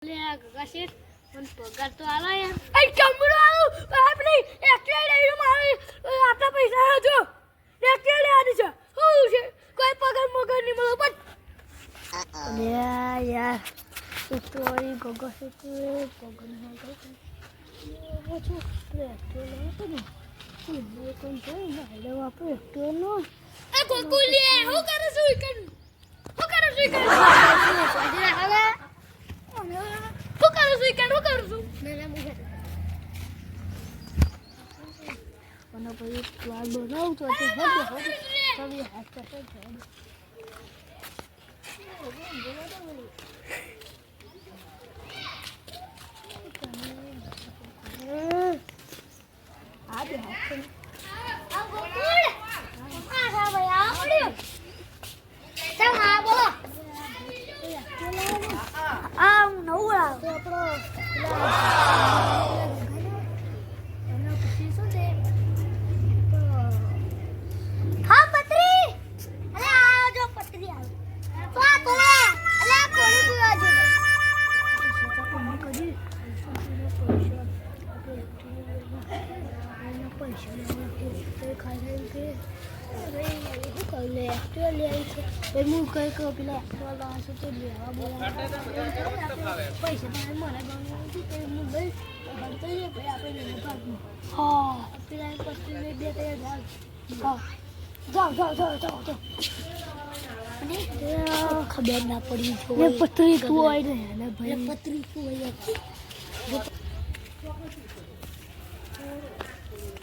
ले गगा सेठ पण पगार तो आला यार ए कमरो आलो આપણે એકલા લઈને મારે આટલા પૈસા જો એકલા લે આદી છે હું છે કોઈ પગાર મગર ની મળો પણ અરે યાર સ્ટોરી ગગા સેઠ પગાર ના કરે હું છું એકલા લે તો ને હું કોણ છે લે આપણે એકલા નો એ ગોકુલે હું કરે છું ઈકન હું કરે છું ઈકન પૈસા હાલે હું કરું છું ઈકન હું કરું છું મેરા મુજે અને પછી પ્લાન બનાવું તો તે હવે સभी હાથ કરતો છે આ બે હાથ આ ગોકુલ આ સા ભાઈ આ પડ્યો ચલ હા બોલો આ નવું આ તો આપણો એનો પછી શું છે હા પત્રી અરે આ જો પત્રી આવે તો આ તો અરે આ પોણી પીવા જો ખબર ના પડી પતરી તું હોય ને ભાઈ પત્રી તું હોય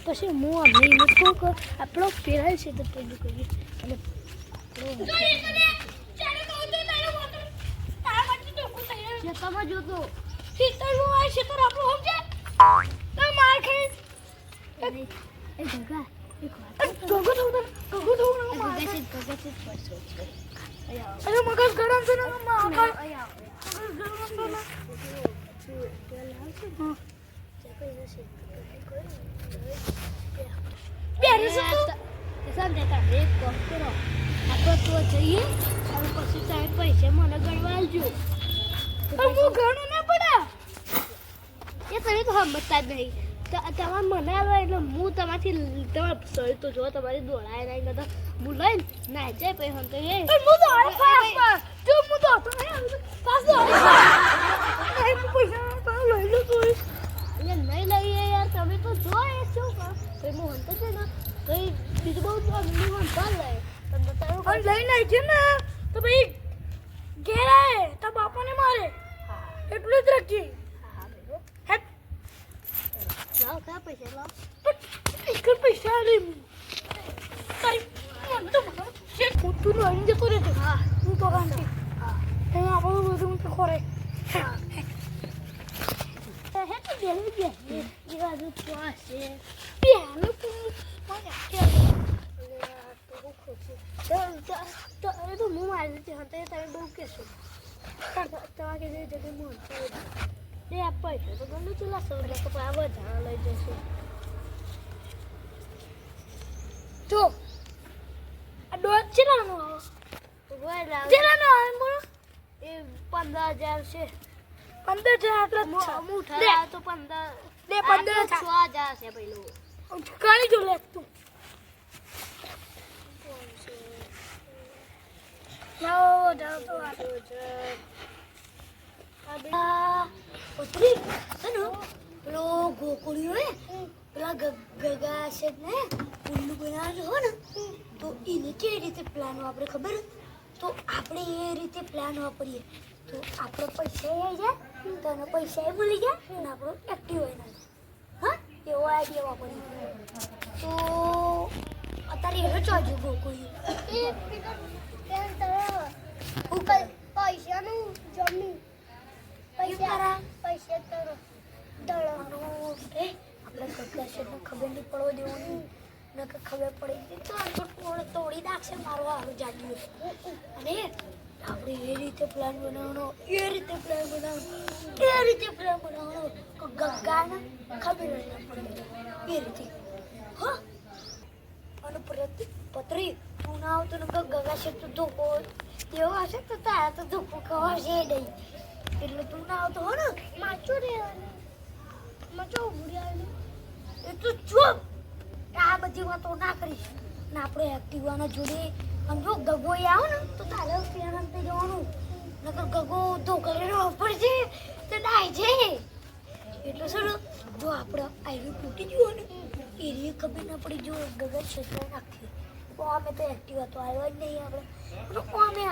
પછી હું અમને મૂકું કે આપણો ફેરાય છે તો પેલું કરીએ અને ખેતરમાં જોતો ખેતરનું આ ખેતર આપણું સમજે તો માર ખાઈ એ ગગા ગગો થવું ગગા છે પડશે અરે મગજ ગરમ છે ને માં હા બેરે છે તું સાંજે તારે એક કોમ કરો આપણે તો જઈએ અને પછી તારે પૈસા મને ગણવા આવજો હું ઘણું ના પડે એ તમે તો સમજતા જ નહીં તમારે મને આવે એટલે હું તમારથી તમારે શરીર તો જો તમારી દોડાય નહીં તો હું લઈને ના જાય પછી હમ તો એ હું તો આઈ પાસ જો હું તો હતો નહીં પાસ તો આઈ હું પૈસા પાસ લઈ લો તો એટલે નહીં લઈએ યાર તમે તો જો એ શું કરો પછી હું હંતો છે ને કઈ બીજું બહુ અમને હંતા લે તમને તારું અને લઈને આવી છે ને તો ભાઈ ઘેરાય તો બાપાને મારે એટલું જ રાખી લાવ કયા પૈસા લાવ એક પૈસા લે તારી મન તો છે ખોટું નો આવી જતો રહે હા હું તો ગાંધી હા એ આપણું બધું તો ખોરે હે તો બેલી બે એ બાજુ તો છે બેનું તું મને કે તો અરે તો હું મારી હતી હતા તમે બહુ કહેશો તમારે કે જગ્યાએ હું એ આ પૈસા તો ગમે ચૂલા સૌદા તો આ બધા લઈ જશું જો આ ડોટ છે નાનો ગોયલા જેલાનો આવે બોલો એ 15,000 છે 15,000 આટલા હું ઠરા તો 15 દે 15,000 6,000 છે પેલું કાળી જો લે તું લાવો જાઓ તો પત્રી સનો પેલો ગોકુળિયો હે પેલા ગગા છે ને ઉલ્લુ બનાવ્યો હો ને તો એને કેવી રીતે પ્લાન વાપરે ખબર તો આપણે એ રીતે પ્લાન વાપરીએ તો આપણે પૈસા આવી જાય તો એને પૈસા મળી જાય અને આપણો એક્ટિવ હોય ના હા એવો આઈડિયા વાપરીએ તો અત્યારે એને ચાલજો ગોકુળિયો પૈસાનું જમીન પૈસા કરો દળાનો આપણે ગગા છે ખબર નહીં પડવા દેવાની નકર ખબર પડી તો તોડી નાખશે મારવા આવે જાડ્યું અને આપણે એ રીતે પ્લાન બનાવવાનો એ રીતે પ્લાન બનાવવાનો તો ગગાને ખબર ના પડે એ રીતે હા અને પત્રી તું ના આવતો ને ગગા છે તો ધોકો એવો હશે તો તારા તો ધોકો ખવાશે નહીં એટલે તું ના આવતો હો ને માચો રે માચો ભૂર્યા એ તું ચૂપ આ બધી વાતો ના કરીશ ને આપણે એક્ટિવાના જોડે અને જો ગગો આવો ને તો તારે પેરણ થઈ જવાનું નકર ગગો ધોકલેનો પડશે તો ડાય છે એટલે શું જો આપણે આયરું તૂટી ગયું ને એની ખબર ના પડી જો ગગન ક્ષેત્ર નાખી તો અમે તો એક્ટિવા તો આવ્યો જ નહીં આપણે અમે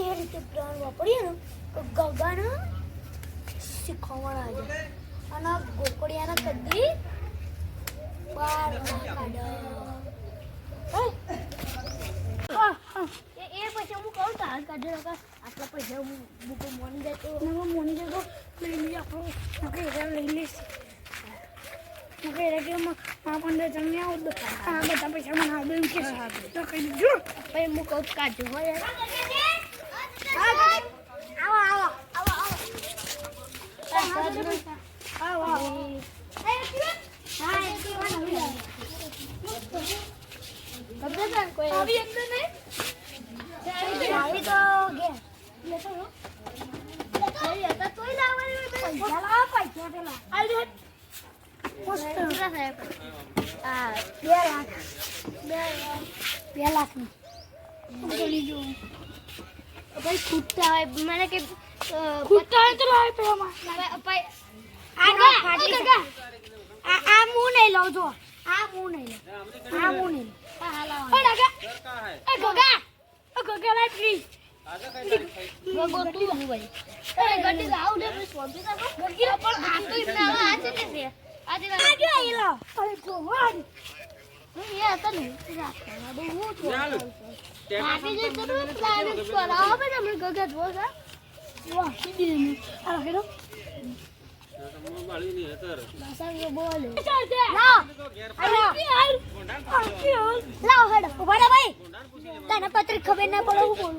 એ રીતે પ્લાન વાપરીએ ને તો ગગાને શીખવવાના છે અને ગોકળિયાના કદી બાર ના કાઢો એ પછી હું કહું તાર કાઢે આટલા પૈસા હું બુકો મોની જાય તો મોની જાય તો લઈ લઈએ આપણું લઈ લઈશ કે મા પંદર જણ આવું આ બધા પૈસા મને આવું એમ કે તો કહી દીજો પછી હું કહું કાઢજો હોય આવો આવો આવો આવો આવો આવી અંદર નહીં આવી તો ગે પૈસા લાવો પૈસા પેલા આવી મસ્ત 2 લાખ ની ભાઈ ખૂટતા હોય મને કે ખૂટતા હોય તો લાવે પેલા આ હું નહીં લઉં જો આ હું નહીં લઉં ગગા લાઈ પ્લીઝ ગગો તું હું ભાઈ એ ગડી લાવ દે પ્લીઝ ફોન પે ગગી પણ આ તો ઇતના આ છે ને આજે આ જો એ લો અરે જો વાડ એ આ તો નહીં રાખના બહુ હું તો આપી જે તો પ્લાન કરાવો બે મને ગગા જો સા વાહ સીધી ને આ હેડો સાંગે બોલે લાવ લાવ હેડો ઉભા રહો ભાઈ તને પત્રિક ખબર ના પડે હું બોલું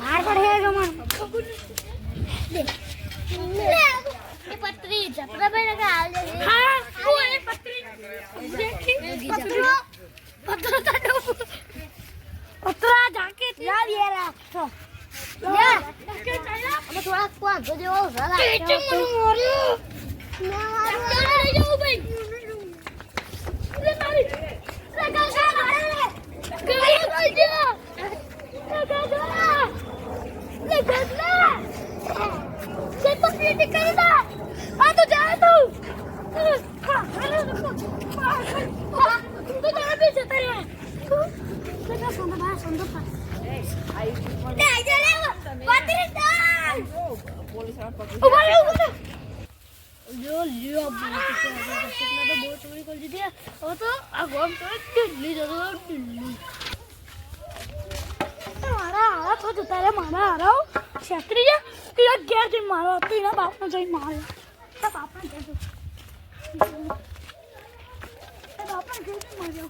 હાર પડે હે ગમન એ પત્રી જત્રા ભાઈ ને હાલ દે હા હું એ પત્રિક પત્રા જાકે યાર યાર યા અમે થોડા ક્વા ગજો ઝાલા ટીચર મને માર્યો ના લઈ જાવ ભાઈ લે મારી લે ગંગા મારે ગંગા લઈ જા લે ગંગા લે ગંગા સે તો પીટી કરી દા આ તો જા તું તું જા બે જતા રે તું સંદો પા લે આઈ લે પાત્રી તા પોલીસ આ પકડી ઉભા રે લ્યો લ્યો કિતના તો બહુ ચોરી કરી દીધી હવે તો આ ગોમ તો દિલ્હી જતો દિલ્હી મારા હારા તો જતા રે મારા હારાઓ છેતરી જા એના ઘેર જઈને મારો હતો એના બાપનો જઈને માર્યો તારા બાપને ઘેર જઈને તારા બાપને ઘેર જઈને માર્યો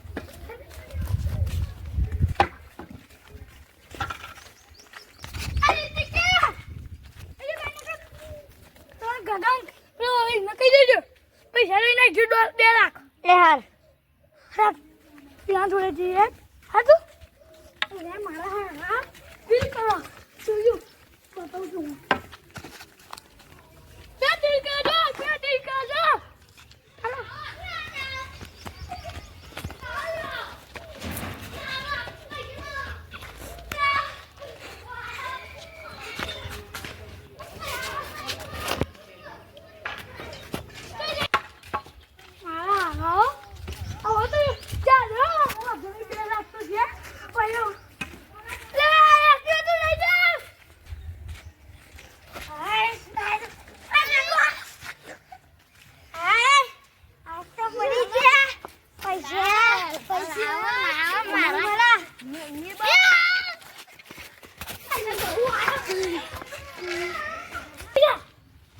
અરે ટીકા અરે ગગન એને કહી દેજો પૈસા લઈ નાખજો 2 લાખ એ હાર હા ત્યાં થોડે જઈએ હા તું અરે મારા હા બિલ કરો જોયું બતાવું છું પેટી કાઢો હાલો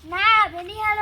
ના બેની હાલો